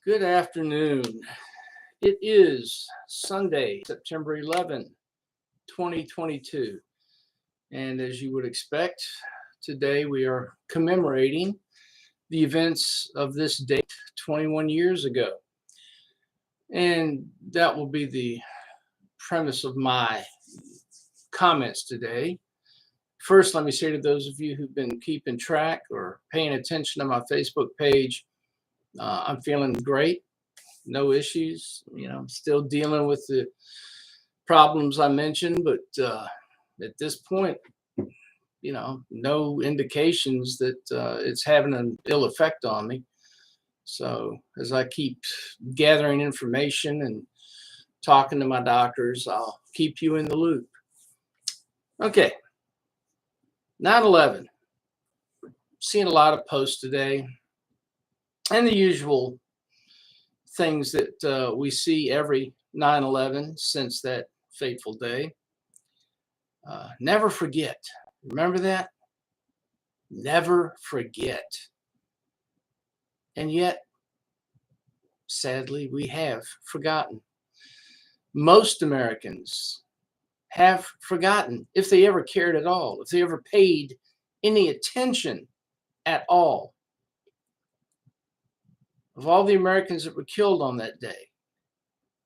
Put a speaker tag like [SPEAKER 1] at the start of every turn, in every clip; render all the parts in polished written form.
[SPEAKER 1] Good afternoon. It is Sunday, September 11, 2022. And as you would expect, today we are commemorating the events of this date 21 years ago. And that will be the premise of my comments today. First, let me say to those of you who've been keeping track or paying attention to my Facebook page, I'm feeling great. No issues, still dealing with the problems I mentioned, but at this point, no indications that it's having an ill effect on me. So as I keep gathering information and talking to my doctors, I'll keep you in the loop. Okay, 9/11. Seeing a lot of posts today, and the usual things that we see every 9/11 since that fateful day. Never forget. Remember that? Never forget. And yet, sadly, we have forgotten. Most Americans have forgotten, if they ever cared at all, if they ever paid any attention at all. Of all the Americans that were killed on that day,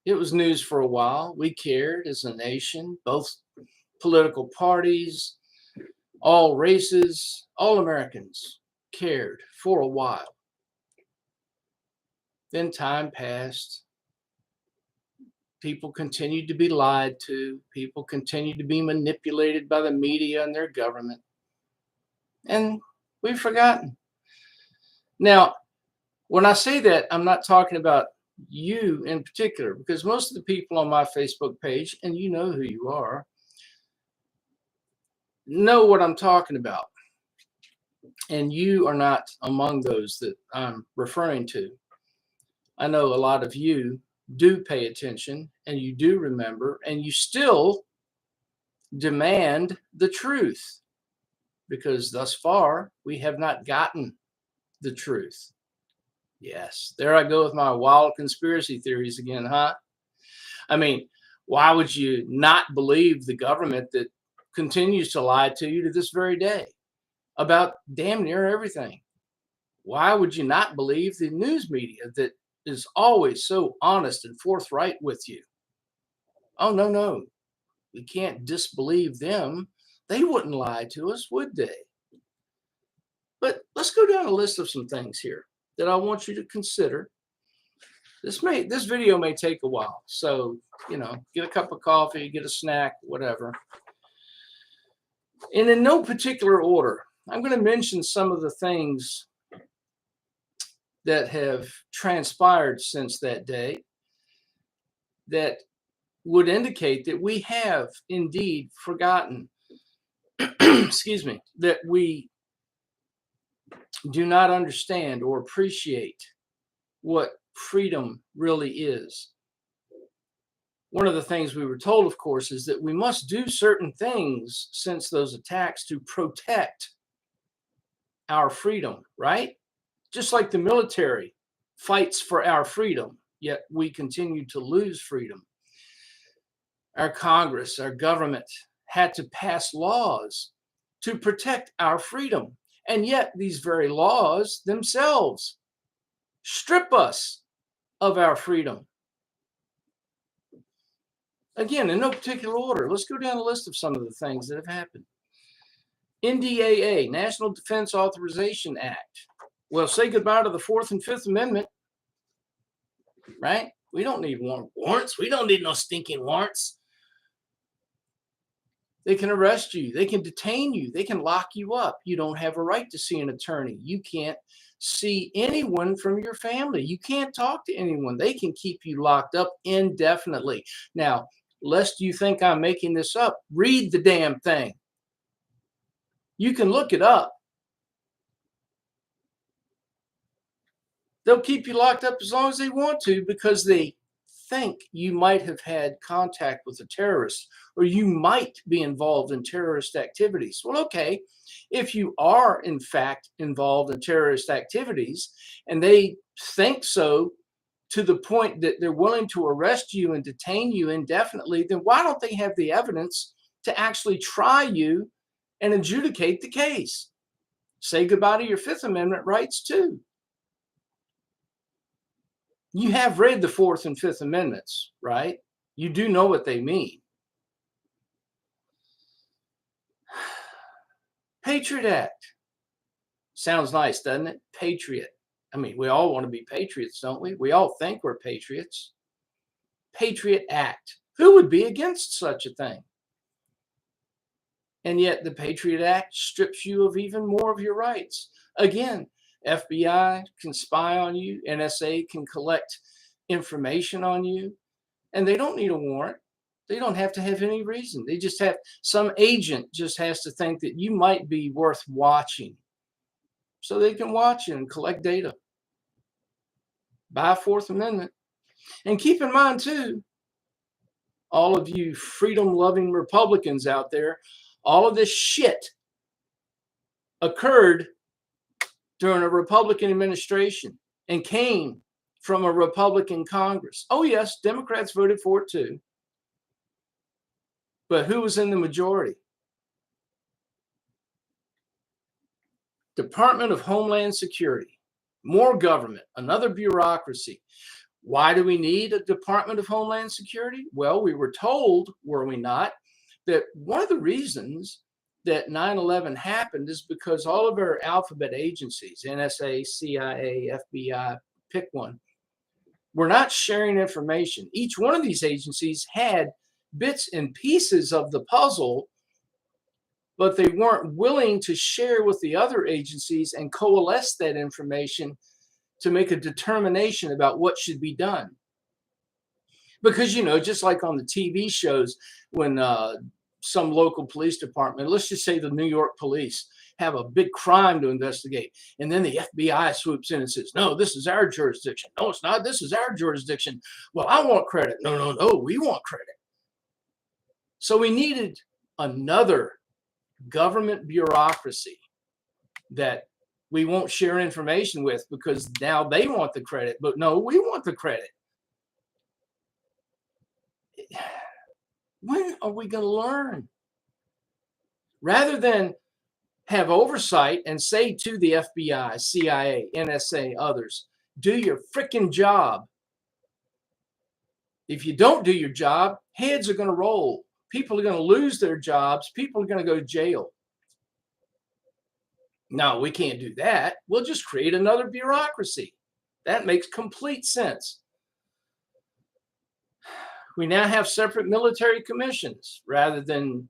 [SPEAKER 1] it was news for a while. We cared as a nation, both political parties, all races, all Americans cared for a while. Then time passed. People continued to be lied to. People continued to be manipulated by the media and their government. And we've forgotten. Now, when I say that, I'm not talking about you in particular, because most of the people on my Facebook page, and you know who you are, know what I'm talking about. And you are not among those that I'm referring to. I know a lot of you do pay attention, and you do remember, and you still demand the truth, because thus far we have not gotten the truth. Yes, there I go with my wild conspiracy theories again, huh? I mean, why would you not believe the government that continues to lie to you to this very day about damn near everything? Why would you not believe the news media that is always so honest and forthright with you? Oh, no, we can't disbelieve them. They wouldn't lie to us, would they? But let's go down a list of some things here that I want you to consider. This video may take a while, so get a cup of coffee, get a snack, whatever. And in no particular order, I'm going to mention some of the things that have transpired since that day that would indicate that we have indeed forgotten, excuse me, that we do not understand or appreciate what freedom really is. One of the things we were told, of course, is that we must do certain things since those attacks to protect our freedom, right? Just like the military fights for our freedom, yet we continue to lose freedom. Our Congress, our government had to pass laws to protect our freedom. And yet these very laws themselves strip us of our freedom. Again, in no particular order, let's go down a list of some of the things that have happened. NDAA, National Defense Authorization Act. Well, say goodbye to the Fourth and Fifth Amendment, right? We don't need warrants. We don't need no stinking warrants. They can arrest you. They can detain you. They can lock you up. You don't have a right to see an attorney. You can't see anyone from your family. You can't talk to anyone. They can keep you locked up indefinitely. Now, lest you think I'm making this up, read the damn thing. You can look it up. They'll keep you locked up as long as they want to, because they think you might have had contact with a terrorist, or you might be involved in terrorist activities. Well, okay, if you are in fact involved in terrorist activities and they think so to the point that they're willing to arrest you and detain you indefinitely, then why don't they have the evidence to actually try you and adjudicate the case? Say goodbye to your Fifth Amendment rights too. You have read the Fourth and Fifth Amendments, right? You do know what they mean. Patriot Act. Sounds nice, doesn't it? Patriot. I mean, we all want to be patriots, don't we? We all think we're patriots. Patriot Act. Who would be against such a thing? And yet the Patriot Act strips you of even more of your rights. Again, FBI can spy on you. NSA can collect information on you. And they don't need a warrant. They don't have to have any reason. They just have, some agent just has to think that you might be worth watching. So they can watch you and collect data. By Fourth Amendment. And keep in mind too, all of you freedom-loving Republicans out there, all of this shit occurred during a Republican administration and came from a Republican Congress. Oh yes, Democrats voted for it too. But who was in the majority? Department of Homeland Security. More government, another bureaucracy. Why do we need a Department of Homeland Security? Well, we were told, were we not, that one of the reasons that 9/11 happened is because all of our alphabet agencies, NSA, CIA, FBI, pick one, were not sharing information. Each one of these agencies had bits and pieces of the puzzle, but they weren't willing to share with the other agencies and coalesce that information to make a determination about what should be done. Because, you know, just like on the TV shows, when some local police department, let's just say the New York police, have a big crime to investigate, and then the FBI swoops in and says, no, this is our jurisdiction. No, it's not. This is our jurisdiction. Well, I want credit. No, no, no, we want credit. So we needed another government bureaucracy that we won't share information with because now they want the credit, but no, we want the credit. When are we going to learn? Rather than have oversight and say to the FBI, CIA, NSA, others, do your freaking job. If you don't do your job, heads are going to roll. People are going to lose their jobs. People are going to go to jail. No, we can't do that. We'll just create another bureaucracy. That makes complete sense. We now have separate military commissions rather than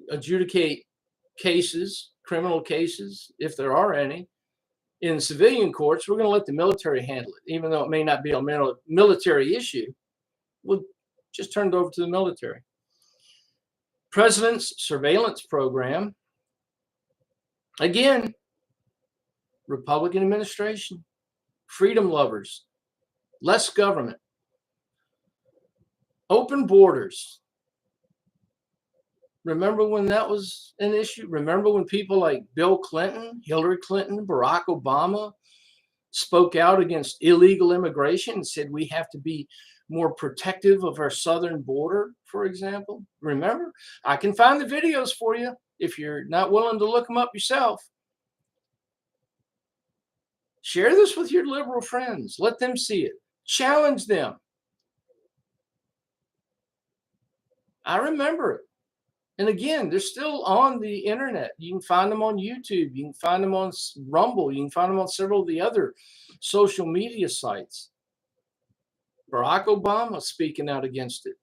[SPEAKER 1] adjudicate cases, criminal cases, if there are any. In civilian courts, we're going to let the military handle it, even though it may not be a military issue. We'll just turn it over to the military. President's surveillance program. Again, Republican administration, freedom lovers, less government, open borders. Remember when that was an issue? Remember when people like Bill Clinton, Hillary Clinton, Barack Obama spoke out against illegal immigration and said we have to be more protective of our southern border, for example? Remember? I can find the videos for you if you're not willing to look them up yourself. Share this with your liberal friends. Let them see it. Challenge them. I remember it. And again, they're still on the internet. You can find them on YouTube. You can find them on Rumble. You can find them on several of the other social media sites. Barack Obama speaking out against it.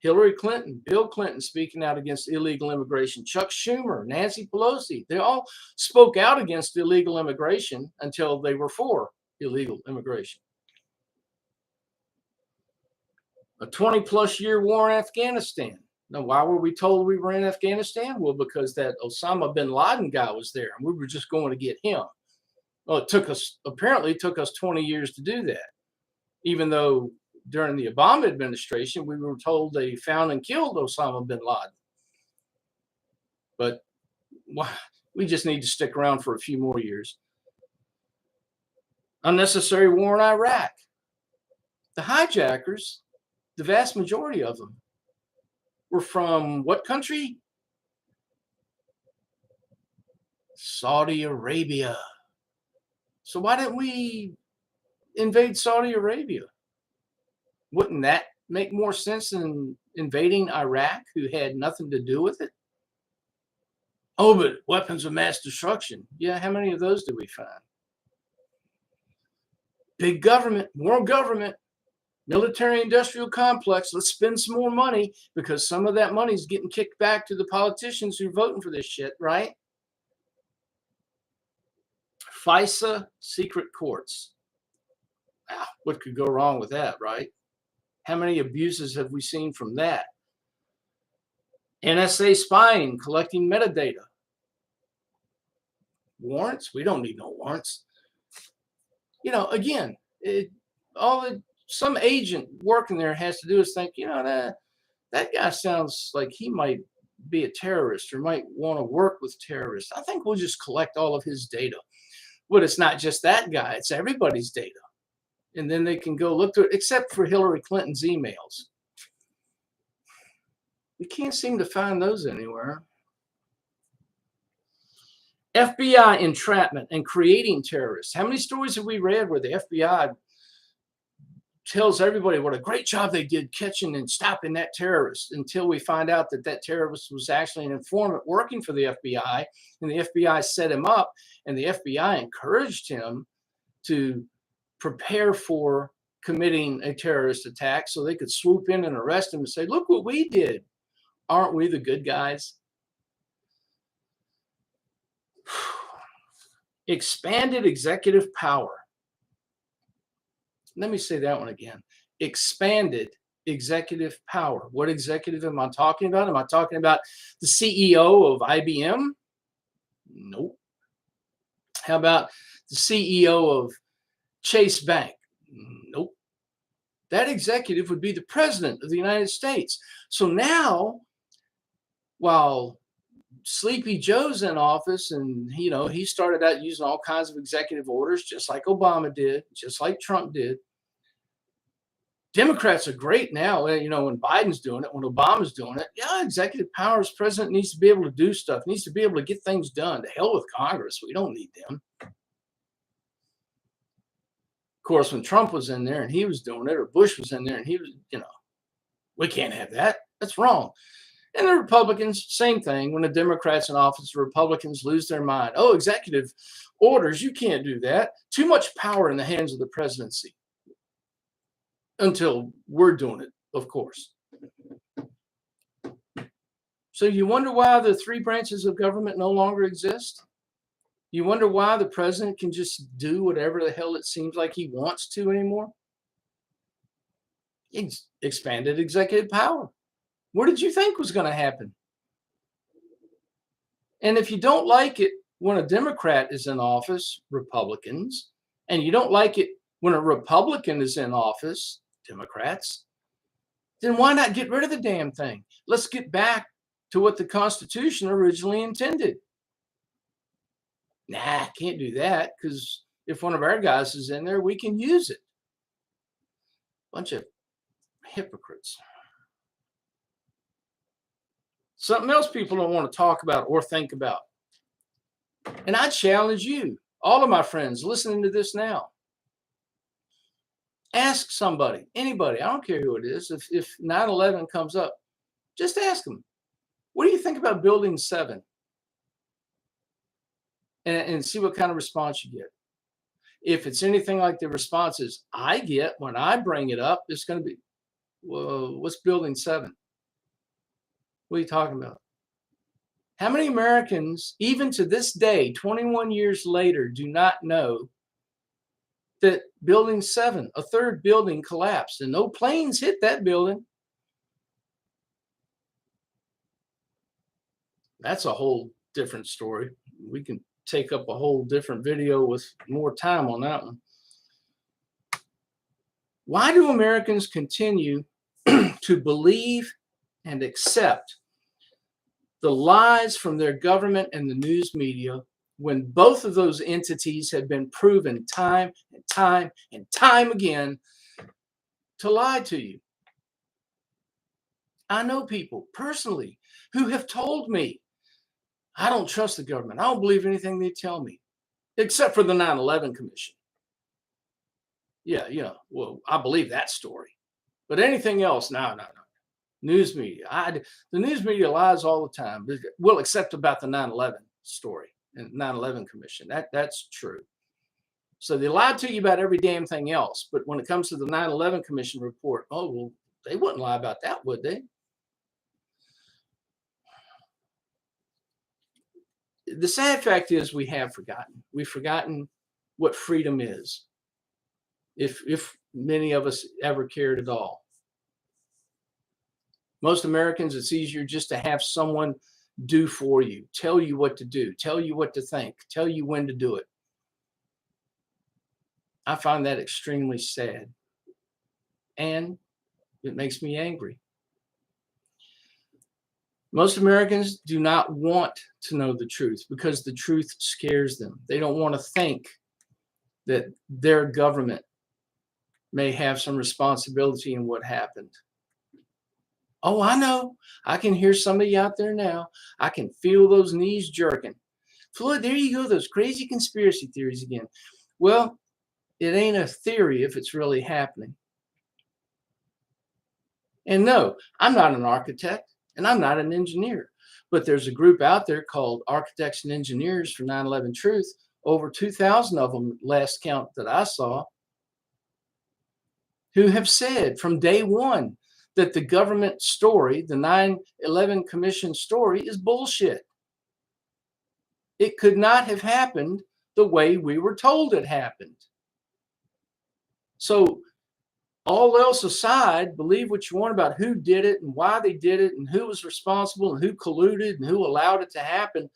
[SPEAKER 1] Hillary Clinton, Bill Clinton speaking out against illegal immigration. Chuck Schumer, Nancy Pelosi, they all spoke out against illegal immigration until they were for illegal immigration. A 20-plus year war in Afghanistan. Now, why were we told we were in Afghanistan? Well, because that Osama bin Laden guy was there, and we were just going to get him. Well, it apparently took us 20 years to do that, even though during the Obama administration, we were told they found and killed Osama bin Laden. But we just need to stick around for a few more years. Unnecessary war in Iraq. The hijackers, the vast majority of them, were from what country? Saudi Arabia. So why didn't we invade Saudi Arabia? Wouldn't that make more sense than invading Iraq, who had nothing to do with it? Oh, but weapons of mass destruction. Yeah, how many of those do we find? Big government, more government, military industrial complex. Let's spend some more money because some of that money is getting kicked back to the politicians who are voting for this shit, right? FISA secret courts. What could go wrong with that, right? How many abuses have we seen from that? NSA spying, collecting metadata. Warrants? We don't need no warrants. Again, some agent working there has to do is think, that guy sounds like he might be a terrorist or might want to work with terrorists. I think we'll just collect all of his data. But it's not just that guy, it's everybody's data. And then they can go look through it, except for Hillary Clinton's emails. We can't seem to find those anywhere. FBI entrapment and creating terrorists. How many stories have we read where the FBI tells everybody what a great job they did catching and stopping that terrorist, until we find out that that terrorist was actually an informant working for the FBI, and the FBI set him up, and the FBI encouraged him to prepare for committing a terrorist attack so they could swoop in and arrest him and say, look what we did. Aren't we the good guys? Expanded executive power. Let me say that one again. Expanded executive power. What executive am I talking about? Am I talking about the CEO of IBM? Nope. How about the CEO of Chase Bank? Nope. That executive would be the president of the United States. So now, while Sleepy Joe's in office, and he started out using all kinds of executive orders, just like Obama did, just like Trump did. Democrats are great now, when Biden's doing it, when Obama's doing it. Yeah, executive powers, president needs to be able to do stuff, needs to be able to get things done. To hell with Congress. We don't need them. Of course, when Trump was in there and he was doing it, or Bush was in there and he was, we can't have that. That's wrong. And the Republicans, same thing. When the Democrats in office, the Republicans lose their mind. Oh, executive orders, you can't do that. Too much power in the hands of the presidency. Until we're doing it, of course. So you wonder why the three branches of government no longer exist? You wonder why the president can just do whatever the hell it seems like he wants to anymore? Expanded executive power. What did you think was going to happen? And if you don't like it when a Democrat is in office, Republicans, and you don't like it when a Republican is in office, Democrats, then why not get rid of the damn thing? Let's get back to what the Constitution originally intended. Nah, can't do that, because if one of our guys is in there, we can use it. Bunch of hypocrites. Something else people don't want to talk about or think about. And I challenge you, all of my friends listening to this now. Ask somebody, anybody, I don't care who it is, if 9/11 comes up, just ask them, what do you think about Building 7? And see what kind of response you get. If it's anything like the responses I get when I bring it up, it's going to be, well, what's Building 7? What are you talking about? How many Americans, even to this day, 21 years later, do not know that Building 7, a third building, collapsed and no planes hit that building? That's a whole different story. We can take up a whole different video with more time on that one. Why do Americans continue to believe and accept the lies from their government and the news media, when both of those entities have been proven time and time and time again to lie to you. I know people personally who have told me, I don't trust the government. I don't believe anything they tell me, except for the 9/11 Commission. Yeah, well, I believe that story. But anything else, no. News media. The news media lies all the time. Well, except about the 9/11 story and 9/11 Commission. That's true. So they lied to you about every damn thing else. But when it comes to the 9/11 Commission report, oh, well, they wouldn't lie about that, would they? The sad fact is we have forgotten. We've forgotten what freedom is, if many of us ever cared at all. Most Americans, it's easier just to have someone do for you, tell you what to do, tell you what to think, tell you when to do it. I find that extremely sad. And it makes me angry. Most Americans do not want to know the truth because the truth scares them. They don't want to think that their government may have some responsibility in what happened. Oh, I know. I can hear somebody out there now. I can feel those knees jerking. Floyd, there you go, those crazy conspiracy theories again. Well, it ain't a theory if it's really happening. And no, I'm not an architect and I'm not an engineer, but there's a group out there called Architects and Engineers for 9/11 Truth, over 2,000 of them last count that I saw, who have said from day one that the government story, the 9/11 Commission story, is bullshit. It could not have happened the way we were told it happened. So all else aside, believe what you want about who did it and why they did it and who was responsible and who colluded and who allowed it to happen.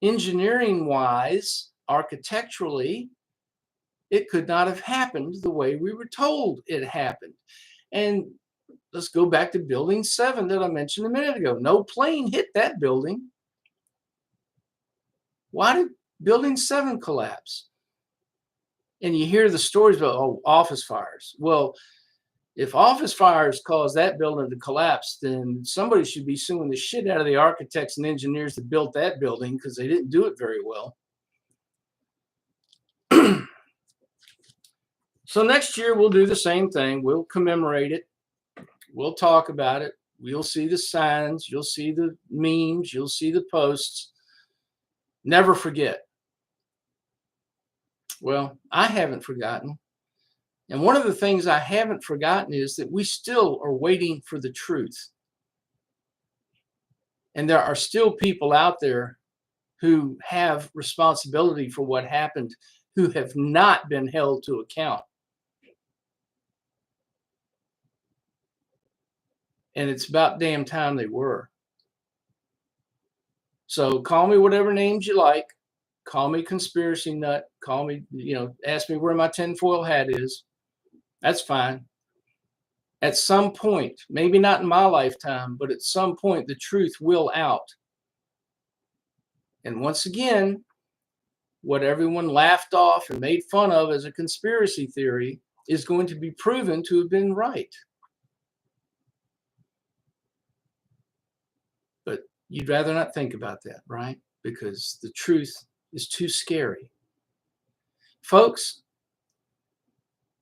[SPEAKER 1] Engineering-wise, architecturally, it could not have happened the way we were told it happened. And let's go back to Building 7 that I mentioned a minute ago. No plane hit that building. Why did Building 7 collapse? And you hear the stories about office fires. Well, if office fires caused that building to collapse, then somebody should be suing the shit out of the architects and engineers that built that building because they didn't do it very well. So next year we'll do the same thing. We'll commemorate it. We'll talk about it. You'll see the signs. You'll see the memes. You'll see the posts. Never forget. Well, I haven't forgotten. And one of the things I haven't forgotten is that we still are waiting for the truth. And there are still people out there who have responsibility for what happened, who have not been held to account. And it's about damn time they were. So call me whatever names you like. Call me conspiracy nut. Call me, ask me where my tinfoil hat is. That's fine. At some point, maybe not in my lifetime, but at some point, the truth will out. And once again, what everyone laughed off and made fun of as a conspiracy theory is going to be proven to have been right. But you'd rather not think about that, right? Because the truth is too scary. Folks,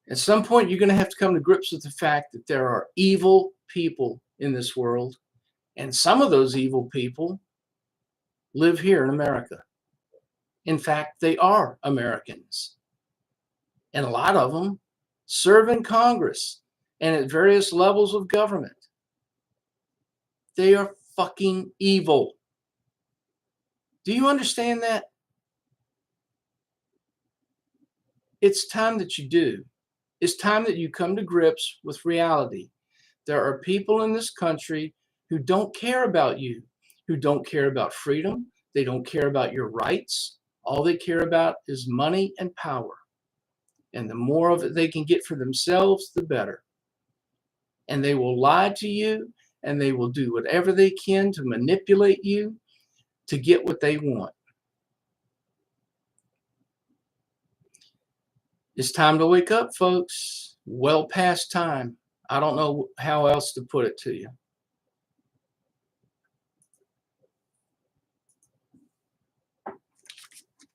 [SPEAKER 1] at some point, you're going to have to come to grips with the fact that there are evil people in this world, and some of those evil people live here in America. In fact, they are Americans. And a lot of them serve in Congress and at various levels of government. They are fucking evil. Do you understand that? It's time that you do. It's time that you come to grips with reality. There are people in this country who don't care about you, who don't care about freedom. They don't care about your rights. All they care about is money and power. And the more of it they can get for themselves, the better. And they will lie to you, and they will do whatever they can to manipulate you to get what they want. It's time to wake up, folks. Well past time. I don't know how else to put it to you.